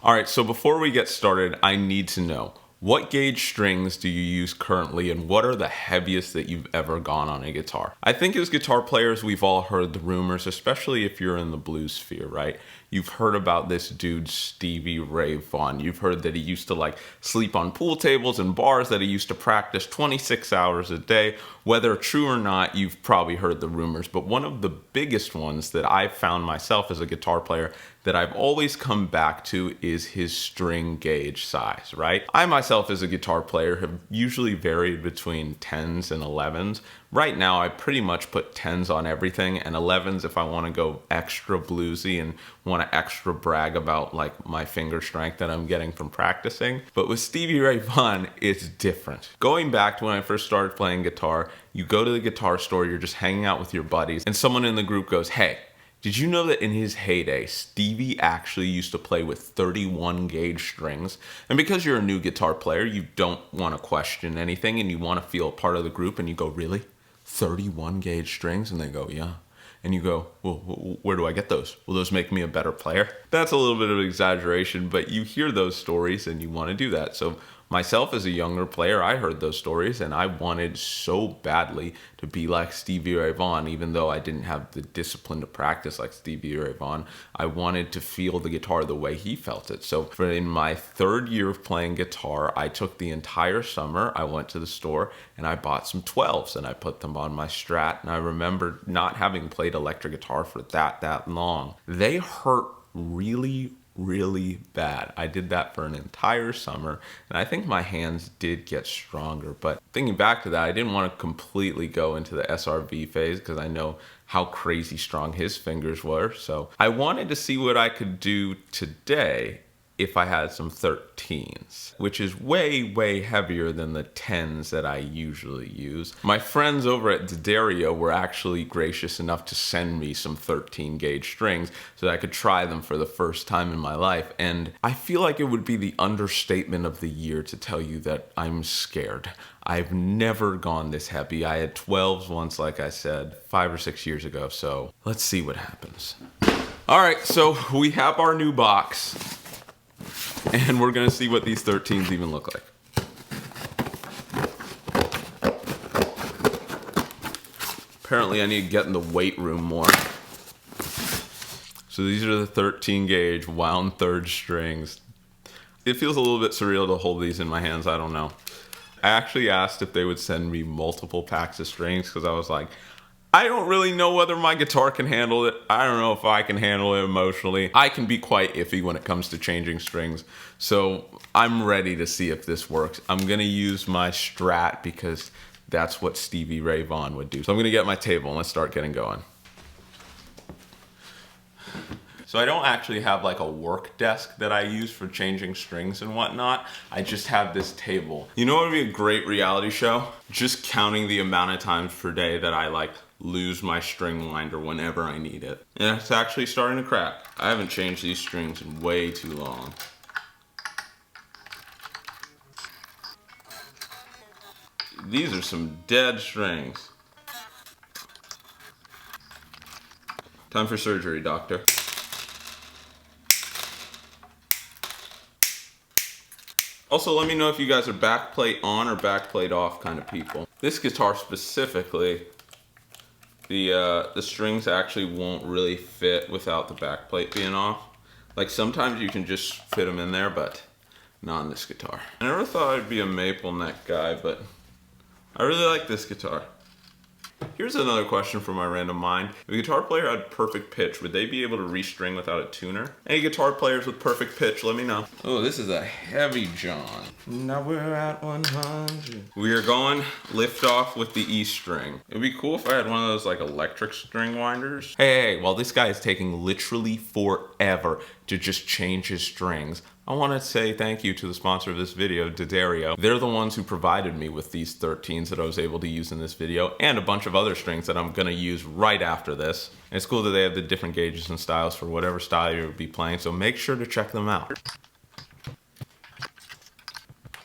All right, so before we get started, I need to know, what gauge strings do you use currently, and what are the heaviest that you've ever gone on a guitar? I think as guitar players, we've all heard the rumors, especially if you're in the blues sphere, right? You've heard about this dude, Stevie Ray Vaughan. You've heard that he used to sleep on pool tables and bars, that he used to practice 26 hours a day. Whether true or not, you've probably heard the rumors, but one of the biggest ones that I've found myself as a guitar player that I've always come back to is his string gauge size, right? I myself as a guitar player have usually varied between 10s and 11s. Right now I pretty much put 10s on everything and 11s if I want to go extra bluesy and want to extra brag about my finger strength that I'm getting from practicing. But with Stevie Ray Vaughan, it's different. Going back to when I first started playing guitar, you go to the guitar store, you're just hanging out with your buddies, and someone in the group goes, "Hey, did you know that in his heyday, Stevie actually used to play with 31 gauge strings?" And because you're a new guitar player, you don't want to question anything and you want to feel part of the group, and you go, "Really? 31 gauge strings?" And they go, "Yeah." And you go, "Well, where do I get those? Will those make me a better player?" That's a little bit of exaggeration, but you hear those stories and you want to do that. So myself as a younger player, I heard those stories and I wanted so badly to be like Stevie Ray Vaughan, even though I didn't have the discipline to practice like Stevie Ray Vaughan. I wanted to feel the guitar the way he felt it. So in my third year of playing guitar, I took the entire summer, I went to the store and I bought some 12s and I put them on my Strat. And I remember not having played electric guitar for that long. They hurt really bad. I did that for an entire summer, and I think my hands did get stronger. But thinking back to that, I didn't want to completely go into the SRV phase because I know how crazy strong his fingers were. So I wanted to see what I could do today if I had some 13s, which is way heavier than the 10s that I usually use. My friends over at Daddario were actually gracious enough to send me some 13 gauge strings so that I could try them for the first time in my life. And I feel like it would be the understatement of the year to tell you that I'm scared. I've never gone this heavy. I had 12s once, like I said, 5 or 6 years ago. So let's see what happens. All right, so we have our new box. And we're gonna see what these 13s even look like. Apparently I need to get in the weight room more. So these are the 13 gauge wound third strings. It feels a little bit surreal to hold these in my hands, I don't know. I actually asked if they would send me multiple packs of strings because I was like, I don't really know whether my guitar can handle it. I don't know if I can handle it emotionally. I can be quite iffy when it comes to changing strings. So I'm ready to see if this works. I'm gonna use my Strat because that's what Stevie Ray Vaughan would do. So I'm gonna get my table and let's start getting going. So I don't actually have a work desk that I use for changing strings and whatnot. I just have this table. You know what would be a great reality show? Just counting the amount of times per day that I lose my string winder whenever I need it. And it's actually starting to crack. I haven't changed these strings in way too long. These are some dead strings. Time for surgery, doctor. Also, let me know if you guys are backplate on or backplate off kind of people. This guitar specifically, the strings actually won't really fit without the backplate being off. Sometimes you can just fit them in there, but not on this guitar. I never thought I'd be a maple neck guy, but I really like this guitar. Here's another question from my random mind. If a guitar player had perfect pitch, would they be able to restring without a tuner? Any guitar players with perfect pitch, let me know. Oh, this is a heavy John. Now we're at 100. We are going lift off with the E string. It'd be cool if I had one of those electric string winders. Hey, while this guy is taking literally forever to just change his strings, I want to say thank you to the sponsor of this video, Daddario. They're the ones who provided me with these 13s that I was able to use in this video and a bunch of other strings that I'm going to use right after this. And it's cool that they have the different gauges and styles for whatever style you'll be playing, so make sure to check them out.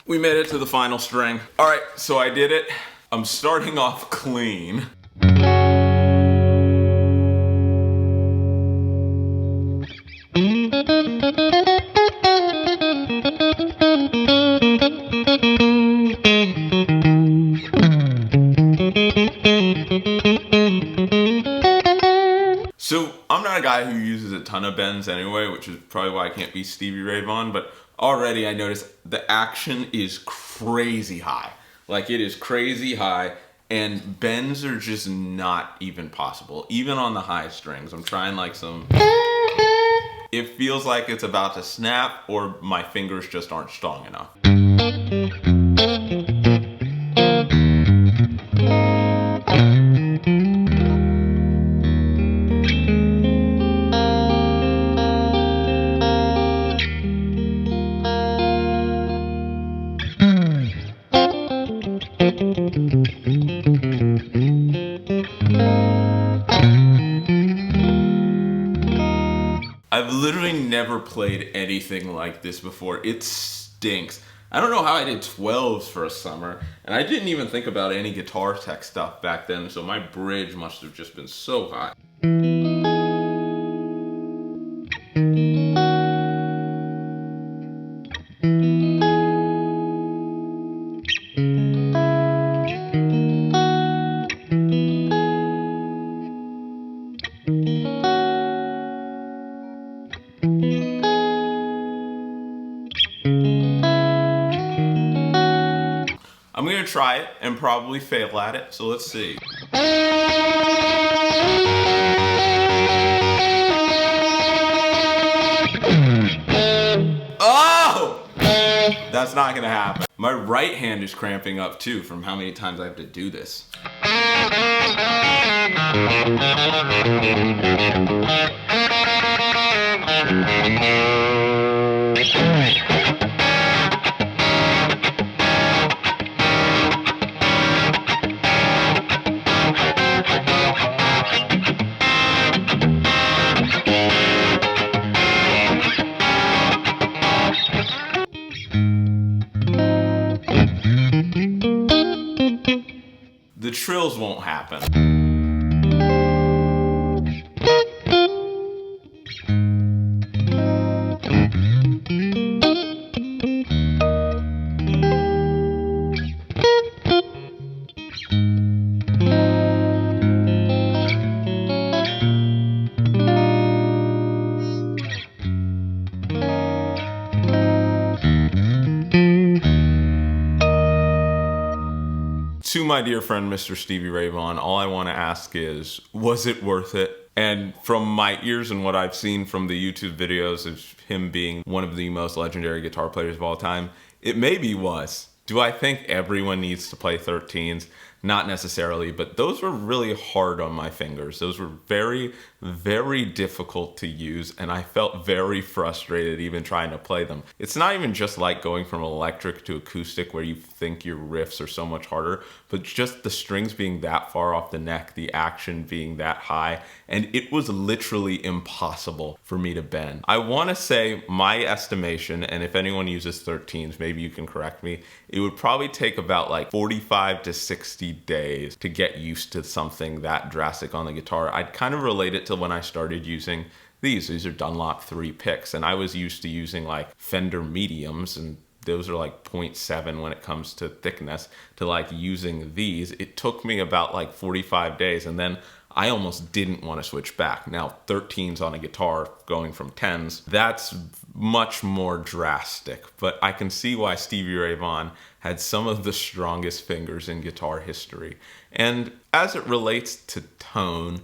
We made it to the final string. All right, so I did it. I'm starting off clean. guy who uses a ton of bends anyway, which is probably why I can't be Stevie Ray Vaughan, but already I noticed the action is crazy high. Like, it is crazy high, and bends are just not even possible. Even on the high strings, I'm trying like some... It feels like it's about to snap, or my fingers just aren't strong enough. I've literally never played anything like this before. It stinks. I don't know how I did 12s for a summer, and I didn't even think about any guitar tech stuff back then, so my bridge must have just been so high. I'm gonna try it and probably fail at it, so let's see. Oh! That's not gonna happen. My right hand is cramping up too from how many times I have to do this. The trills won't happen. To my dear friend, Mr. Stevie Ray Vaughan, all I want to ask is, was it worth it? And from my ears and what I've seen from the YouTube videos of him being one of the most legendary guitar players of all time, it maybe was. Do I think everyone needs to play 13s? Not necessarily, but those were really hard on my fingers. Those were very, very difficult to use, and I felt very frustrated even trying to play them. It's not even just like going from electric to acoustic where you think your riffs are so much harder, but just the strings being that far off the neck, the action being that high, and it was literally impossible for me to bend. I want to say my estimation, and if anyone uses 13s, maybe you can correct me, it would probably take about like 45 to 60 days to get used to something that drastic on the guitar. I'd kind of relate it to when I started using these. These are Dunlop 3 picks, and I was used to using like Fender mediums, and those are like 0.7 when it comes to thickness, to like using these. It took me about like 45 days, and then I almost didn't want to switch back. Now 13s on a guitar going from 10s, that's much more drastic, but I can see why Stevie Ray Vaughan had some of the strongest fingers in guitar history. And as it relates to tone,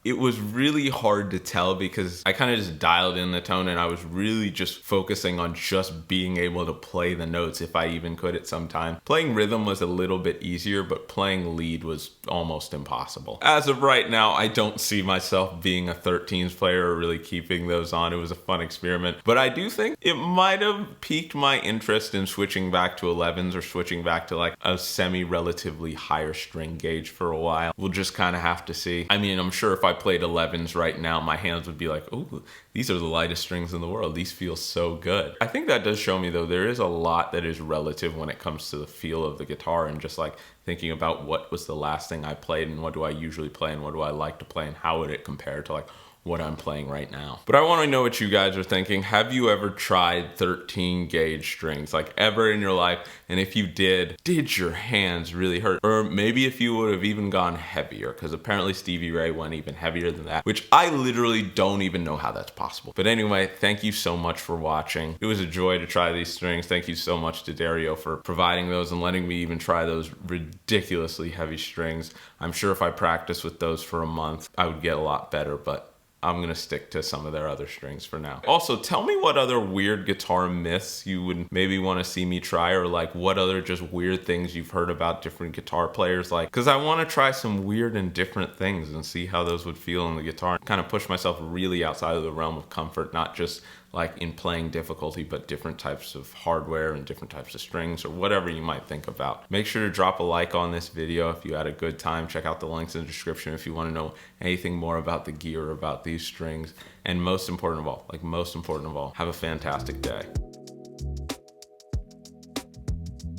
it was really hard to tell because I kind of just dialed in the tone, and I was really just focusing on just being able to play the notes if I even could at some time. Playing rhythm was a little bit easier, but playing lead was almost impossible. As of right now, I don't see myself being a 13s player or really keeping those on. It was a fun experiment, but I do think it might have piqued my interest in switching back to 11s or switching back to like a semi-relatively higher string gauge for a while. We'll just kind of have to see. I mean, I'm sure if I played 11s right now, my hands would be like, oh, these are the lightest strings in the world. These feel so good. I think that does show me, though, there is a lot that is relative when it comes to the feel of the guitar, and just like thinking about what was the last thing I played and what do I usually play and what do I like to play and how would it compare to like what I'm playing right now. But I want to know what you guys are thinking. Have you ever tried 13 gauge strings, like ever in your life? And if you did your hands really hurt? Or maybe if you would have even gone heavier, because apparently Stevie Ray went even heavier than that, which I literally don't even know how that's possible. But anyway, thank you so much for watching. It was a joy to try these strings. Thank you so much to Daddario for providing those and letting me even try those ridiculously heavy strings. I'm sure if I practiced with those for a month, I would get a lot better, but I'm gonna stick to some of their other strings for now. Also, tell me what other weird guitar myths you would maybe want to see me try, or like what other just weird things you've heard about different guitar players, like, because I want to try some weird and different things and see how those would feel on the guitar. Kind of push myself really outside of the realm of comfort, not just like in playing difficulty, but different types of hardware and different types of strings or whatever you might think about. Make sure to drop a like on this video if you had a good time. Check out the links in the description if you want to know anything more about the gear, about these strings. And most important of all, have a fantastic day.